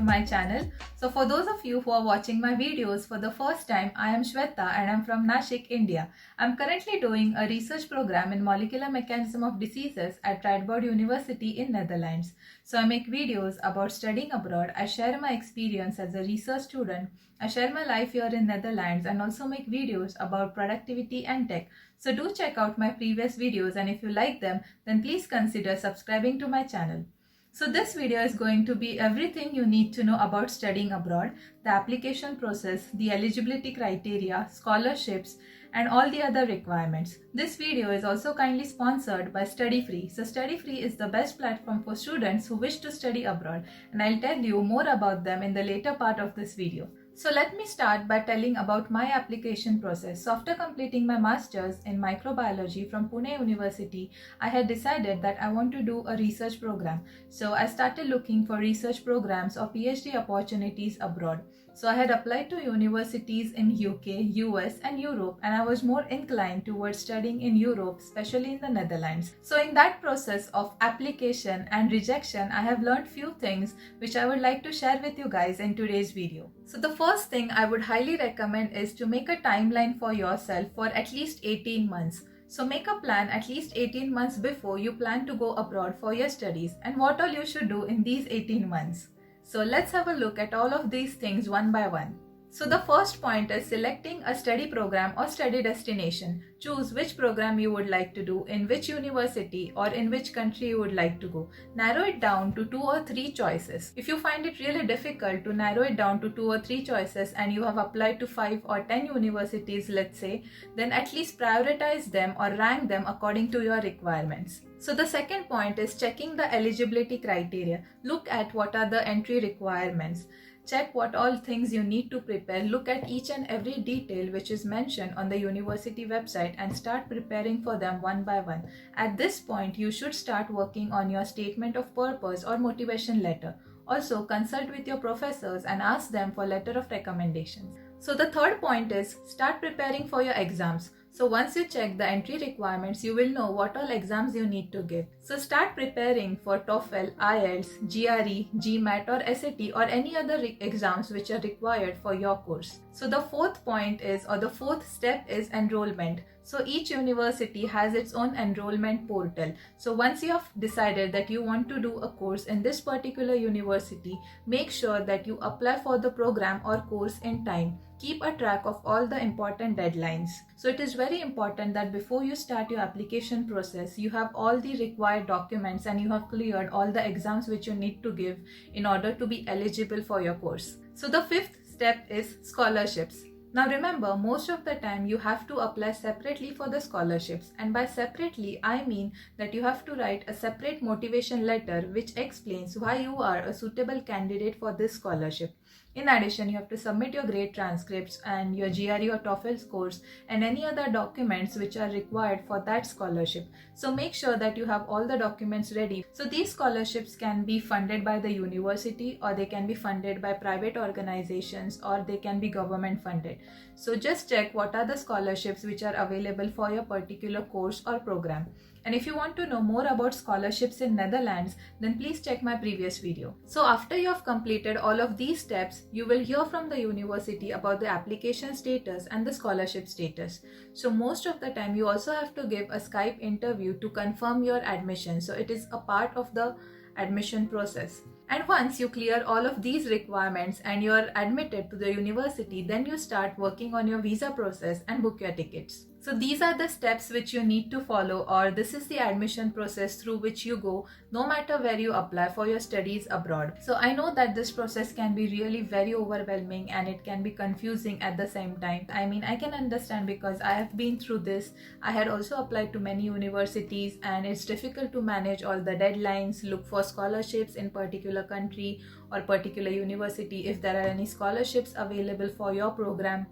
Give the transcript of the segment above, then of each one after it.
to my channel. So for those of you who are watching my videos for the first time, I am Shweta and I'm from Nashik, India. I'm currently doing a research program in molecular mechanism of diseases at Radboud University in Netherlands. So I make videos about studying abroad. I share my experience as a research student. I share my life here in Netherlands and also make videos about productivity and tech. So do check out my previous videos, and if you like them, then please consider subscribing to my channel. So this video is going to be everything you need to know about studying abroad, the application process, the eligibility criteria, scholarships, and all the other requirements. This video is also kindly sponsored by StudyFree. So StudyFree is the best platform for students who wish to study abroad, and I'll tell you more about them in the later part of this video. So let me start by telling about my application process. So after completing my master's in microbiology from Pune University, I had decided that I want to do a research program. So I started looking for research programs or PhD opportunities abroad. So I had applied to universities in UK, US and Europe, and I was more inclined towards studying in Europe, especially in the Netherlands. So in that process of application and rejection, I have learned few things which I would like to share with you guys in today's video. So the first thing I would highly recommend is to make a timeline for yourself for at least 18 months. So make a plan at least 18 months before you plan to go abroad for your studies and what all you should do in these 18 months. So let's have a look at all of these things one by one. So the first point is selecting a study program or study destination. Choose which program you would like to do, in which university or in which country you would like to go. Narrow it down to 2 or 3 choices. If you find it really difficult to narrow it down to 2 or 3 choices and you have applied to 5 or 10 universities, let's say, then at least prioritize them or rank them according to your requirements. So the second point is checking the eligibility criteria. Look at what are the entry requirements. Check what all things you need to prepare. Look at each and every detail which is mentioned on the university website and start preparing for them one by one. At this point, you should start working on your statement of purpose or motivation letter. Also, consult with your professors and ask them for letter of recommendations. So the third point is start preparing for your exams. So once you check the entry requirements, you will know what all exams you need to give. So start preparing for TOEFL, IELTS, GRE, GMAT or SAT or any other exams which are required for your course. So the fourth point is, or the fourth step is enrollment. So each university has its own enrollment portal. So once you have decided that you want to do a course in this particular university, make sure that you apply for the program or course in time. Keep a track of all the important deadlines. So it is very important that before you start your application process, you have all the required documents and you have cleared all the exams which you need to give in order to be eligible for your course. So the fifth step is scholarships. Now remember, most of the time you have to apply separately for the scholarships, and by separately I mean that you have to write a separate motivation letter which explains why you are a suitable candidate for this scholarship. In addition, you have to submit your grade transcripts and your GRE or TOEFL scores and any other documents which are required for that scholarship. So make sure that you have all the documents ready. So these scholarships can be funded by the university, or they can be funded by private organizations, or they can be government funded. So just check what are the scholarships which are available for your particular course or program. And if you want to know more about scholarships in Netherlands, then please check my previous video. So after you have completed all of these steps, you will hear from the university about the application status and the scholarship status. So most of the time you also have to give a Skype interview to confirm your admission. So it is a part of the admission process. And once you clear all of these requirements and you are admitted to the university, then you start working on your visa process and book your tickets. So these are the steps which you need to follow, or this is the admission process through which you go no matter where you apply for your studies abroad. So I know that this process can be really very overwhelming and it can be confusing at the same time. I mean, I can understand because I have been through this. I had also applied to many universities and it's difficult to manage all the deadlines, look for scholarships in particular country or particular university if there are any scholarships available for your program.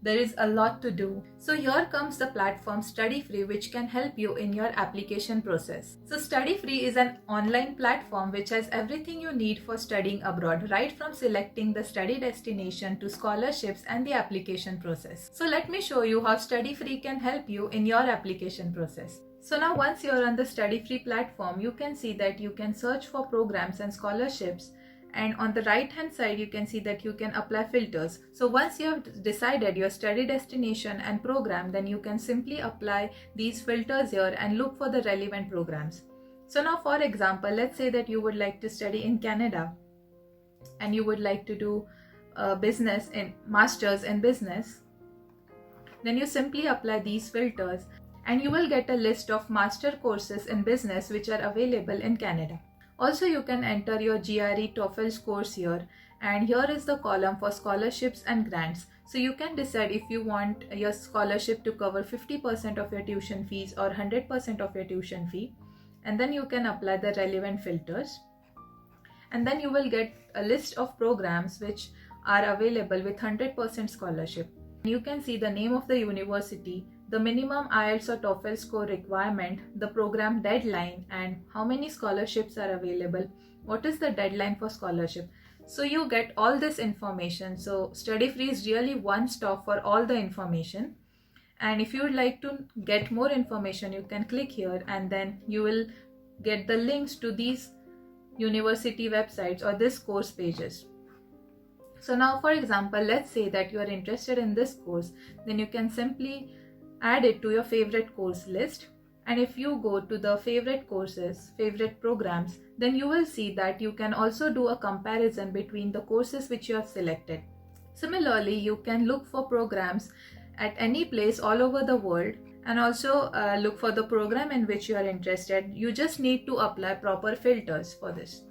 There is a lot to do. So here comes the platform StudyFree, which can help you in your application process. So StudyFree is an online platform which has everything you need for studying abroad, right from selecting the study destination to scholarships and the application process. So let me show you how StudyFree can help you in your application process. So now once you're on the StudyFree platform, you can see that you can search for programs and scholarships And on the right hand side you can see that you can apply filters. So once you have decided your study destination and program, then you can simply apply these filters here and look for the relevant programs. So now for example, let's say that you would like to study in Canada and you would like to do masters in business. Then you simply apply these filters and you will get a list of master courses in business which are available in Canada. Also, you can enter your GRE TOEFL scores here, and here is the column for scholarships and grants. So you can decide if you want your scholarship to cover 50% of your tuition fees or 100% of your tuition fee, and then you can apply the relevant filters. And then you will get a list of programs which are available with 100% scholarship. You can see the name of the university, the minimum IELTS or TOEFL score requirement, the program deadline, and how many scholarships are available, what is the deadline for scholarship. So you get all this information. So StudyFree is really one stop for all the information. And if you would like to get more information, you can click here and then you will get the links to these university websites or this course pages. So now for example, let's say that you are interested in this course, then you can simply add it to your favorite course list. And if you go to the favorite courses, favorite programs, then you will see that you can also do a comparison between the courses which you have selected. Similarly, you can look for programs at any place all over the world and also look for the program in which you are interested. You just need to apply proper filters for this.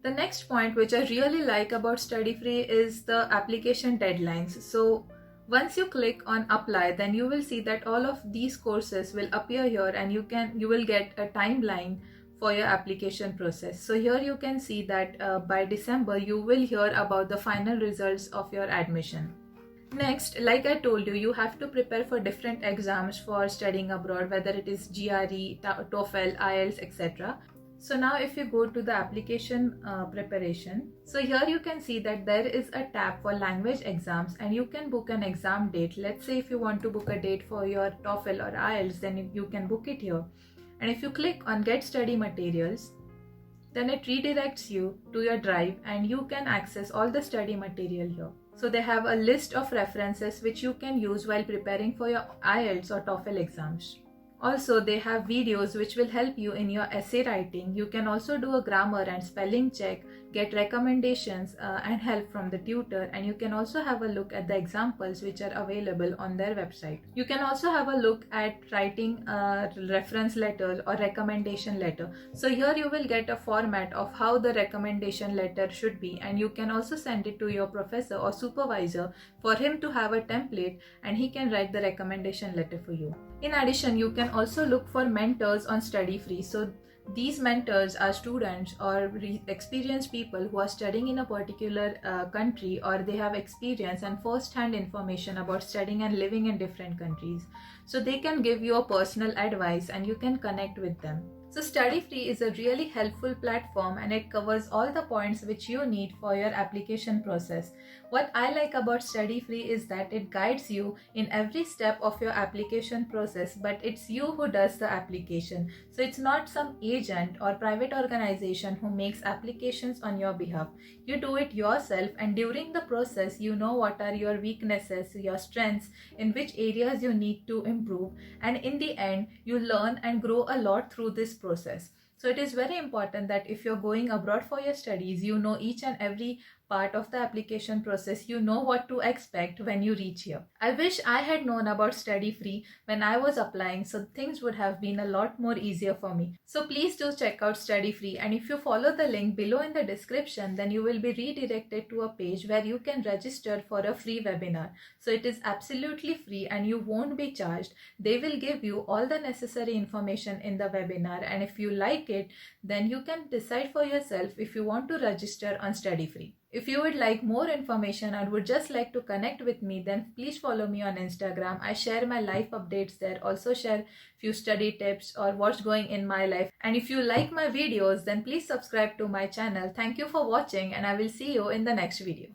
The next point which I really like about StudyFree is the application deadlines. So once you click on apply, then you will see that all of these courses will appear here and you will get a timeline for your application process. So here you can see that by December you will hear about the final results of your admission. Next, like I told you, you have to prepare for different exams for studying abroad, whether it is GRE, TOEFL, IELTS, etc. So now if you go to the application preparation, so here you can see that there is a tab for language exams and you can book an exam date. Let's say if you want to book a date for your TOEFL or IELTS, then you can book it here. And if you click on get study materials, then it redirects you to your drive and you can access all the study material here. So they have a list of references which you can use while preparing for your IELTS or TOEFL exams. Also, they have videos which will help you in your essay writing. You can also do a grammar and spelling check, get recommendations and help from the tutor, and you can also have a look at the examples which are available on their website. You can also have a look at writing a reference letter or recommendation letter. So here you will get a format of how the recommendation letter should be, and you can also send it to your professor or supervisor for him to have a template and he can write the recommendation letter for you. In addition, you can also look for mentors on StudyFree. So these mentors are students or experienced people who are studying in a particular country, or they have experience and first-hand information about studying and living in different countries. So they can give you a personal advice and you can connect with them. So StudyFree is a really helpful platform and it covers all the points which you need for your application process. What I like about StudyFree is that it guides you in every step of your application process, but it's you who does the application. So it's not some agent or private organization who makes applications on your behalf. You do it yourself, and during the process you know what are your weaknesses, your strengths, in which areas you need to improve, and in the end you learn and grow a lot through this process. So it is very important that if you're going abroad for your studies, you know each and every part of the application process. You know what to expect when you reach here. I wish I had known about StudyFree when I was applying, so things would have been a lot more easier for me. So please do check out StudyFree, and if you follow the link below in the description, then you will be redirected to a page where you can register for a free webinar. So it is absolutely free and you won't be charged. They will give you all the necessary information in the webinar, and if you like it, then you can decide for yourself if you want to register on StudyFree. If you would like more information and would just like to connect with me, then please follow me on Instagram. I share my life updates there, also share few study tips or what's going in my life. And if you like my videos, then please subscribe to my channel. Thank you for watching, and I will see you in the next video.